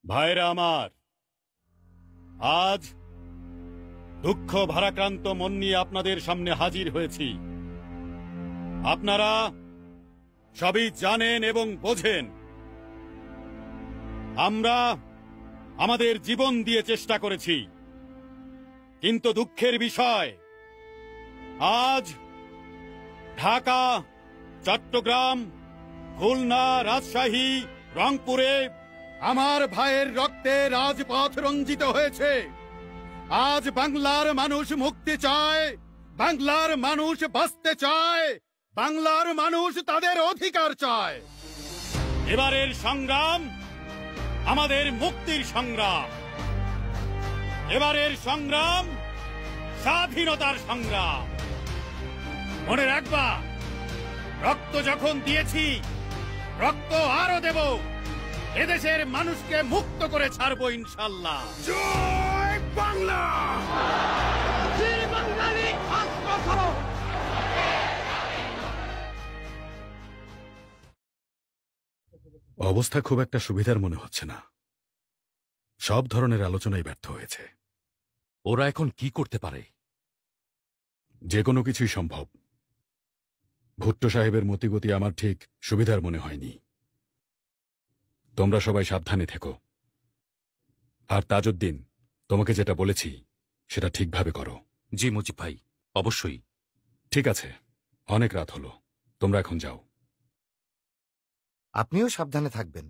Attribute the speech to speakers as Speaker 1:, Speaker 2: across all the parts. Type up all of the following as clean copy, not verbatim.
Speaker 1: ভাইরা আমার, আজ দুঃখ ভারাক্রান্ত মন নিয়ে আপনাদের সামনে হাজির হয়েছি। আপনারা সবই জানেন এবং বোঝেন আমরা আমাদের জীবন দিয়ে চেষ্টা করেছি, কিন্তু দুঃখের বিষয় আজ ঢাকা, চট্টগ্রাম, খুলনা, রাজশাহী, রংপুরে আমার ভাইয়ের রক্তে রাজপথ রঞ্জিত হয়েছে। আজ বাংলার মানুষ মুক্তি চায়, বাংলার মানুষ বাঁচতে চায়, বাংলার মানুষ তাদের অধিকার চায়। এবারের সংগ্রাম আমাদের মুক্তির সংগ্রাম, এবারের সংগ্রাম স্বাধীনতার সংগ্রাম। মনে রাখবা, রক্ত যখন দিয়েছি, রক্ত আরো দেব। এদেশের মানুষকে মুক্ত করে ছাড়বো ইনশাল্লাহ। জয় বাংলা! অবস্থা খুব একটা সুবিধার মনে হচ্ছে না। সব ধরনের আলোচনাই ব্যর্থ হয়েছে।
Speaker 2: ওরা এখন কি করতে পারে?
Speaker 1: যে কোনো কিছুই সম্ভব। ভুট্টো সাহেবের মতিগতি আমার ঠিক সুবিধার মনে হয়নি। তোমরা সবাই সাবধানে থেকো। আর তাজউদ্দিন, তোমাকে যেটা বলেছি সেটা ঠিকভাবে করো।
Speaker 2: জি মুজিব ভাই, অবশ্যই।
Speaker 1: ঠিক আছে, অনেক রাত হলো, তোমরা এখন যাও।
Speaker 3: আপনিও সাবধানে থাকবেন।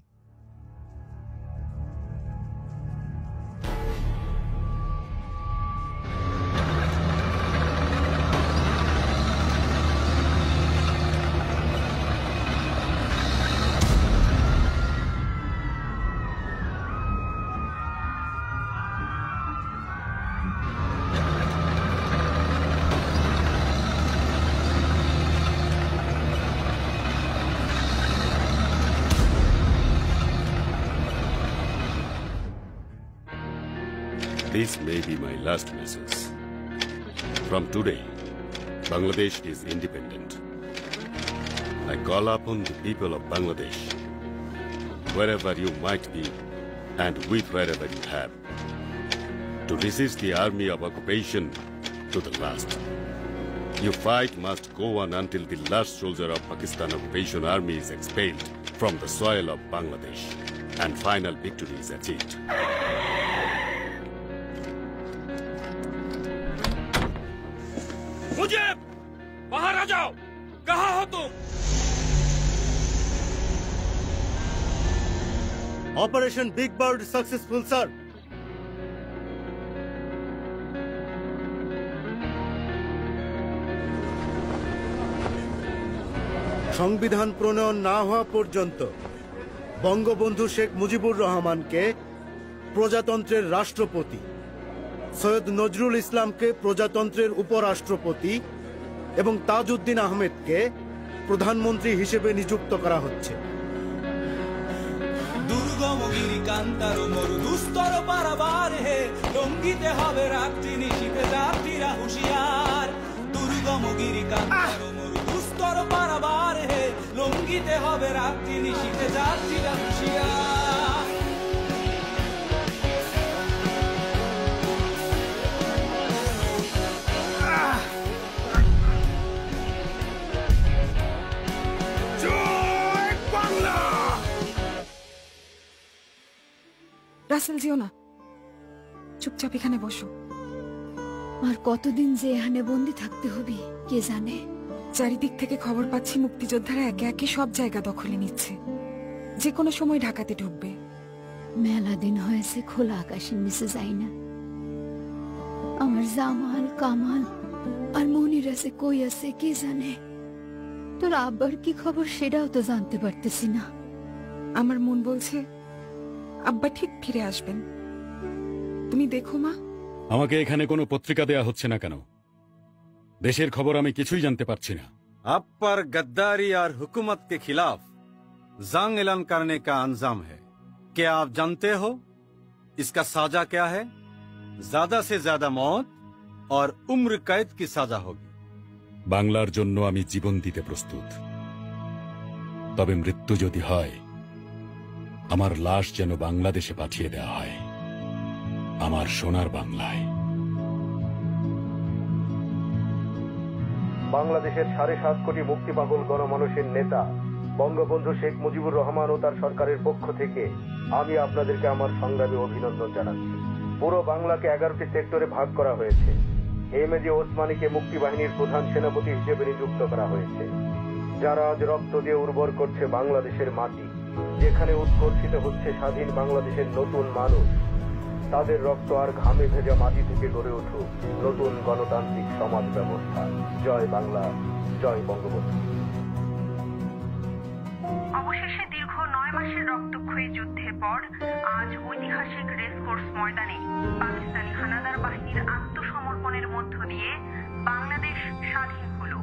Speaker 4: This may be my last message. From today, Bangladesh is independent. I call upon the people of Bangladesh, wherever you might be and with wherever you have, to resist the army of occupation to the last. Your fight must go on until the last soldier of Pakistan occupation army is expelled from the soil of Bangladesh and final victory is achieved.
Speaker 2: Mujib, बाहर आ जाओ। कहाँ हो तुम?
Speaker 3: Operation big bird successful sir. সংবিধান প্রণয়ন না হওয়া পর্যন্ত বঙ্গবন্ধু শেখ মুজিবুর রহমানকে প্রজাতন্ত্রের রাষ্ট্রপতি, সৈয়দ নজরুল ইসলামকে প্রজাতন্ত্রের উপরাষ্ট্রপতি এবং তাজউদ্দিন আহমেদকে প্রধানমন্ত্রী হিসেবে নিযুক্ত করা হচ্ছে।
Speaker 5: দুর্গমগিরি কান্তার মরু দুস্তর পারাবার হে, লঙ্ঘিতে হবে রাত্রি নিশীতে যাত্রীরা হুঁশিয়ার। দুর্গমগিরি কান্তার মরু দুস্তর পারাবার হে, লঙ্ঘিতে হবে রাত্রি নিশীতে যাত্রীরা হুঁশিয়ার।
Speaker 6: রাসেল, যেও না, চুপচাপ এখানে বসো।
Speaker 7: আর কতদিন যে এখানে বন্দি থাকতে হবে কে জানে।
Speaker 6: চারিদিক থেকে খবর পাচ্ছি মুক্তিযোদ্ধারা একে একে সব জায়গা দখলে নিচ্ছে, যে কোনো সময় ঢাকাতে ঢুকবে।
Speaker 7: মেলা দিন হয়েছে খোলা আকাশের নিচে যাই না। আমার জামাল, কামাল আর মনির আছে কই আছে কে জানে। তোর আব্বার কি খবর সেটাও তো জানতে পারতেছি না।
Speaker 6: আমার মন বলছে আব্বা ঠিক ফিরে আসবেন। তুমি দেখো মা।
Speaker 1: আমাকে এখানে কোনো পত্রিকা দেয়া হচ্ছে না কেন? দেশের খবর আমি কিছুই জানতে পারছি না।
Speaker 8: आप पर गद्दारी और हुकूमत के खिलाफ जंग ऐलान करने का अंजाम है। क्या आप जानते हो इसका साजा क्या है? ज्यादा से ज्यादा मौत और उम्र कैद की सजा होगी।
Speaker 1: বাংলার জন্য আমি জীবন দিতে প্রস্তুত, তবে মৃত্যু যদি হয় আমার লাশ যেন বাংলাদেশে পাঠিয়ে দেওয়া হয়, আমার সোনার বাংলায়।
Speaker 3: বাংলাদেশের 7.5 কোটি মুক্তিপাগল গণমানুষের নেতা বঙ্গবন্ধু শেখ মুজিবুর রহমান ও তার সরকারের পক্ষ থেকে আমি আপনাদেরকে আমার সংগ্রামী অভিনন্দন জানাচ্ছি। পুরো বাংলাকে 11টি সেক্টরে ভাগ করা হয়েছে। এমএজি ওসমানীকে মুক্তিবাহিনীর প্রধান সেনাপতি হিসেবে নিযুক্ত করা হয়েছে, যারা আজ রক্ত দিয়ে উর্বর করছে বাংলাদেশের মাটি, যেখানে উৎকর্ষিত হচ্ছে স্বাধীন বাংলাদেশের নতুন মানুষ। তাদের রক্ত আর ঘামে ভেজা মাটি থেকে গড়ে উঠুক নতুন গণতান্ত্রিক সমাজ ব্যবস্থা। জয় বাংলা, জয় বঙ্গবন্ধু।
Speaker 9: অবশেষে দীর্ঘ 9 মাসের রক্তক্ষয়ী যুদ্ধের পর আজ ঐতিহাসিক রেসকোর্স ময়দানে পাকিস্তানি হানাদার বাহিনীর আত্মসমর্পণের মধ্য দিয়ে বাংলাদেশ স্বাধীন হলো।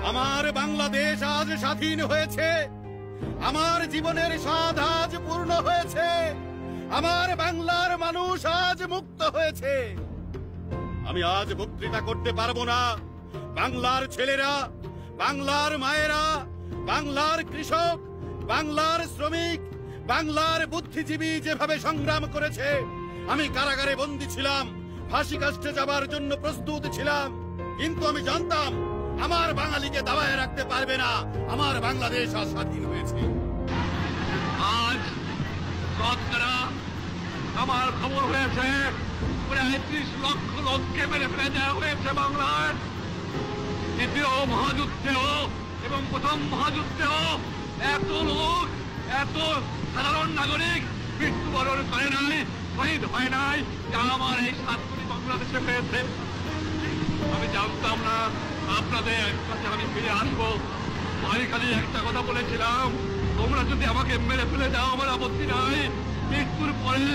Speaker 10: আমার বাংলাদেশ আজ স্বাধীন হয়েছে, আমার জীবনের স্বাদ আজ পূর্ণ হয়েছে, আমার বাংলার মানুষ আজ মুক্ত হয়েছে। আমি আজ বক্তৃতা করতে পারবো না। বাংলার ছেলেরা, বাংলার মায়েরা, বাংলার কৃষক, বাংলার শ্রমিক, বাংলার বুদ্ধিজীবী যেভাবে সংগ্রাম করেছে। আমি কারাগারে বন্দী ছিলাম, ফাঁসি কাস্টে যাবার জন্য প্রস্তুত ছিলাম, কিন্তু আমি জানতাম আমার বাঙালিকে দাবায় রাখতে পারবে না। আমার বাংলাদেশ আজ স্বাধীন হয়েছে।
Speaker 11: আজ শতকরা আমার খবর হয়েছে প্রায় 30 লক্ষ লোককে মেরে ফেলে দেওয়া হয়েছে বাংলার। দ্বিতীয় মহাযুদ্ধেও এবং প্রথম মহাযুদ্ধেও এত লোক, এত সাধারণ নাগরিক মৃত্যুবরণ করে নাই, শহীদ হয় নাই, যা আমার এই 7 কোটি বাংলাদেশে হয়েছে। আমি জানতাম না আপনাদের কাছে আমি ফিরে আসবো। আমি খালি একটা কথা বলেছিলাম, তোমরা যদি আমাকে মেরে ফেলে দাও আমার আপত্তি নাই, মৃত্যুর পরে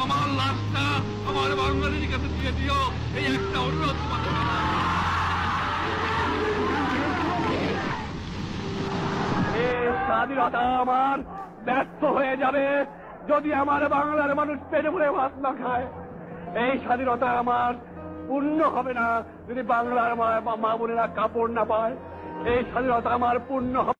Speaker 11: আমার লাশটা আমার বাংলাদেশের কাছে দিয়ে দিও, এই একটা অনুরোধ। এই স্বাধীনতা আমার ব্যর্থ হয়ে যাবে যদি আমার বাংলার মানুষ পেটে ভরে ভাত না খায়। এই স্বাধীনতা আমার পূর্ণ হবে না যদি বাংলার মা বোনেরা কাপড় না পায়। এই স্বাধীনতা আমার পূর্ণ হবে